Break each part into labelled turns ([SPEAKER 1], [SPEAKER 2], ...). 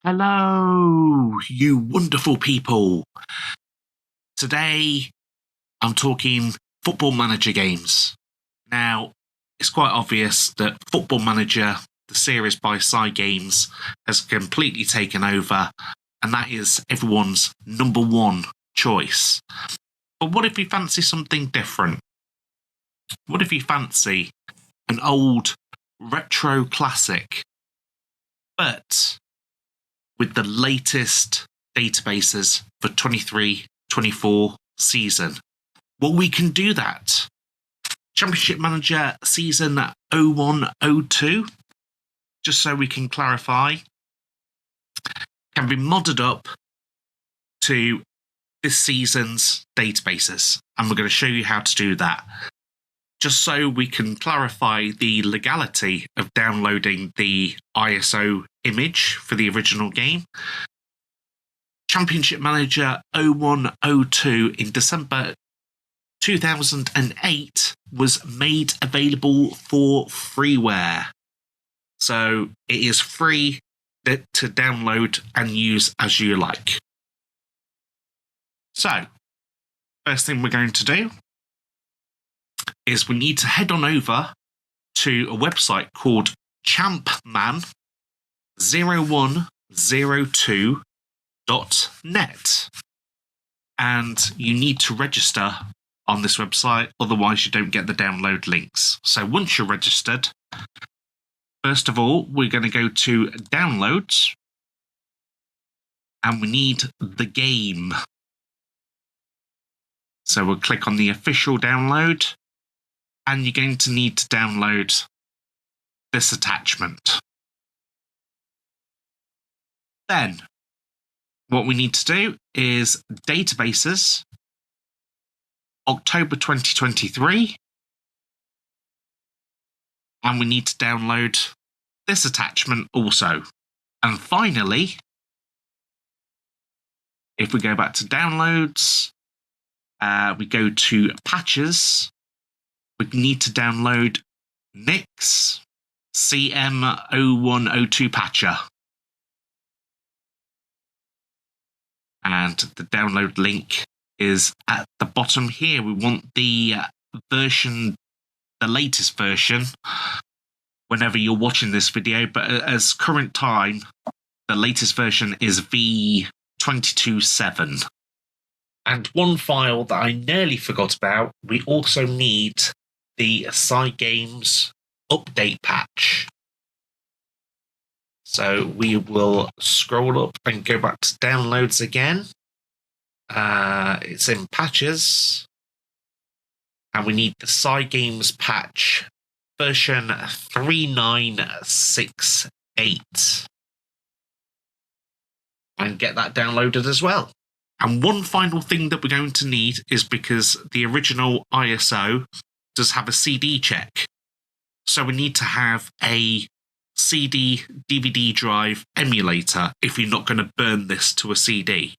[SPEAKER 1] Hello, you wonderful people. Today, I'm talking Football Manager games. Now, it's quite obvious that Football Manager, the series by Side Games, has completely taken over, and that is everyone's number one choice. But what if you fancy something different? What if you fancy an old retro classic, but with the latest databases for 23-24 season? Well, we can do that. Championship Manager season 01-02, just so we can clarify, can be modded up to this season's databases, and we're going to show you how to do that. Just so we can clarify the legality of downloading the ISO image for the original game. Championship Manager 01-02 in December 2008 was made available for freeware. So it is free to download and use as you like. So, first thing we're going to do is we need to head on over to a website called champman0102.net. And you need to register on this website, otherwise you don't get the download links. So once you're registered, first of all, we're going to go to downloads, and we need the game. So we'll click on the official download, and you're going to need to download this attachment. Then, what we need to do is databases, October 2023, and we need to download this attachment also. And finally, if we go back to downloads, we go to patches, we need to download Nix CM0102 patcher. And the download link is at the bottom here. We want the version, the latest version, whenever you're watching this video, but as current time, the latest version is V227. And one file that I nearly forgot about, we also need the Side Games update patch. So we will scroll up and go back to downloads again. It's in patches, and we need the Side Games patch version 3968, and get that downloaded as well. And one final thing that we're going to need is, because the original ISO does have a CD check, so we need to have a CD DVD drive emulator if you're not going to burn this to a CD.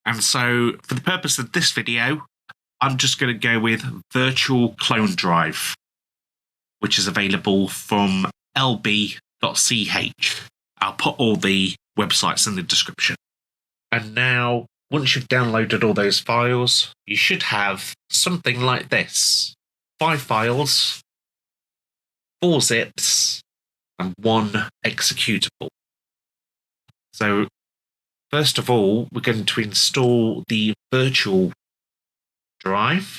[SPEAKER 1] And so for the purpose of this video, I'm just going to go with Virtual Clone Drive, which is available from lb.ch. I'll put all the websites in the description. And now, once you've downloaded all those files, you should have something like this: 5 files, 4 zips, and 1 executable. So, first of all, we're going to install the virtual drive.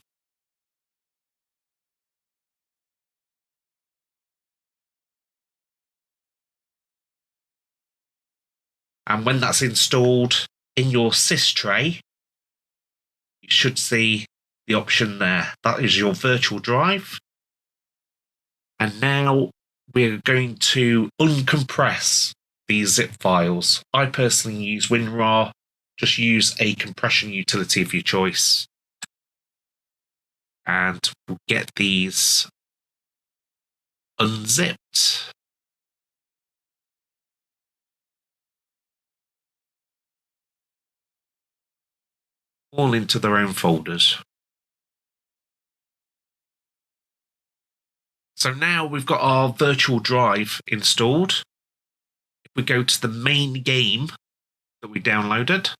[SPEAKER 1] And when that's installed in your sys tray, you should see the option there. That is your virtual drive. And now we're going to uncompress these zip files. I personally use WinRAR. Just use a compression utility of your choice. And we'll get these unzipped. All into their own folders. So now we've got our virtual drive installed. If we go to the main game that we downloaded.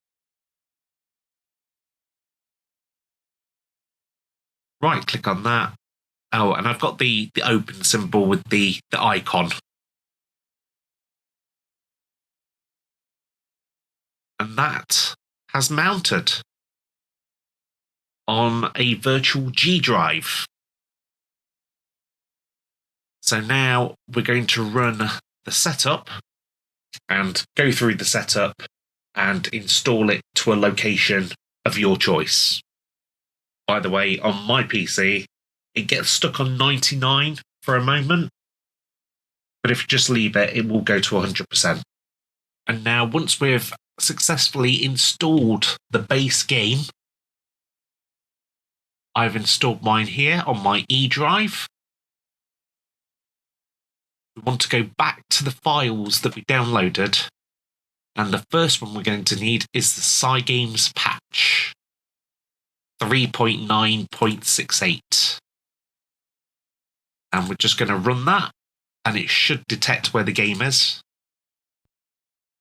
[SPEAKER 1] Right click on that. Oh, and I've got the open symbol with the icon. And that has mounted on a virtual G drive. So now we're going to run the setup and go through the setup and install it to a location of your choice. By the way, on my PC, it gets stuck on 99 for a moment, but if you just leave it, it will go to 100%. And now once we've successfully installed the base game, I've installed mine here on my E drive. We want to go back to the files that we downloaded, and the first one we're going to need is the Cygames patch 3.9.68. And we're just going to run that, and it should detect where the game is.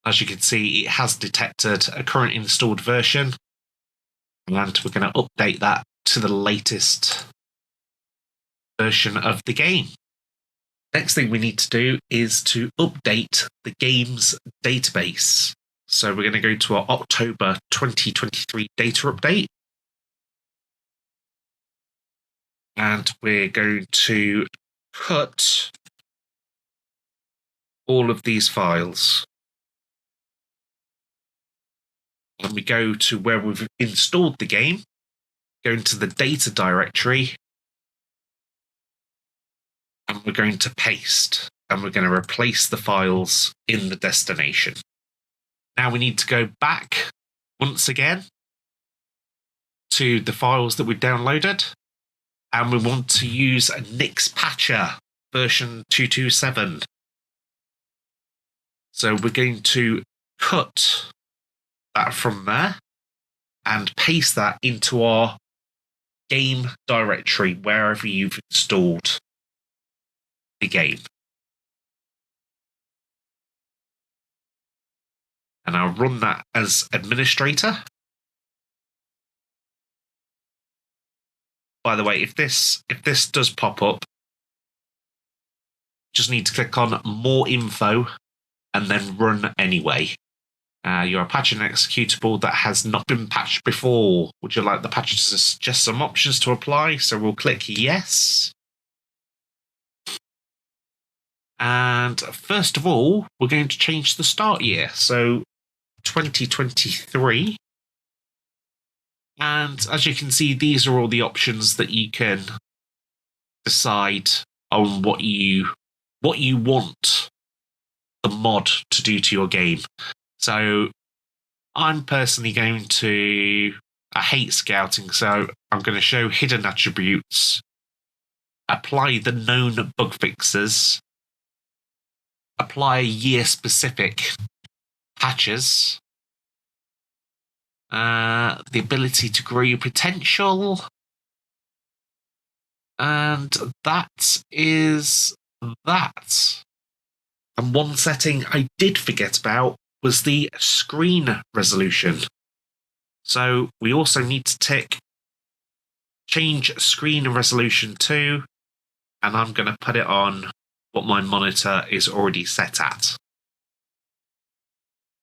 [SPEAKER 1] As you can see, it has detected a current installed version, and we're going to update that to the latest version of the game. Next thing we need to do is to update the game's database. So we're going to go to our October 2023 data update. And we're going to cut all of these files. And we go to where we've installed the game, go into the data directory, and we're going to paste, and we're going to replace the files in the destination. Now we need to go back once again to the files that we downloaded, and we want to use a Nix Patcher version 227. So we're going to cut that from there and paste that into our game directory wherever you've installed the game. And I'll run that as administrator. By the way, if this does pop up, just need to click on more info and then run anyway. You're patching an executable that has not been patched before. Would you like the patch to suggest some options to apply? So we'll click yes. And first of all, we're going to change the start year. So 2023. And as you can see, these are all the options that you can decide on what you want the mod to do to your game. So I'm personally going to, I hate scouting, so I'm going to show hidden attributes, apply the known bug fixes, apply year-specific patches, the ability to grow your potential, and that is that. And one setting I did forget about was the screen resolution. So we also need to tick change screen resolution to, and I'm going to put it on what my monitor is already set at.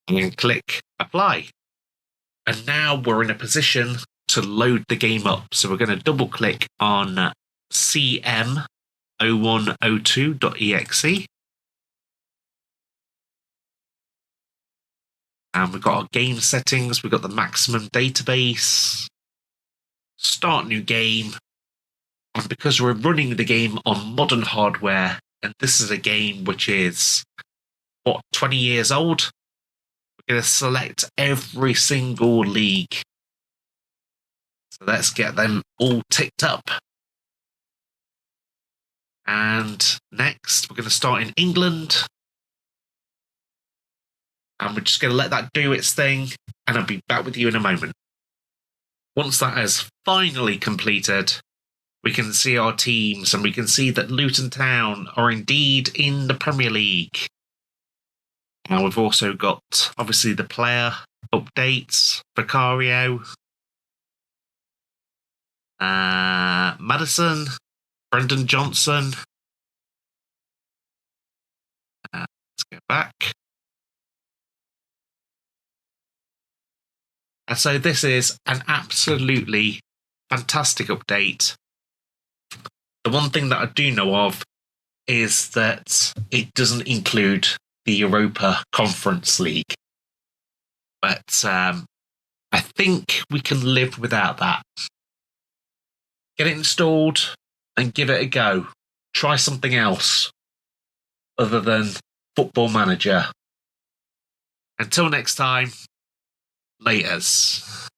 [SPEAKER 1] And then click apply. And now we're in a position to load the game up. So we're going to double click on cm0102.exe. And we've got our game settings, we've got the maximum database, start new game. And because we're running the game on modern hardware, and this is a game which is, 20 years old, we're going to select every single league. So let's get them all ticked up. And next, we're going to start in England. And we're just going to let that do its thing, and I'll be back with you in a moment. Once that has finally completed, we can see our teams, and we can see that Luton Town are indeed in the Premier League. And we've also got, obviously, the player updates, Vicario, Madison, Brendan Johnson. Let's go back. And so this is an absolutely fantastic update. The one thing that I do know of is that it doesn't include the Europa Conference League. But I think we can live without that. Get it installed and give it a go. Try something else other than Football Manager. Until next time, laters.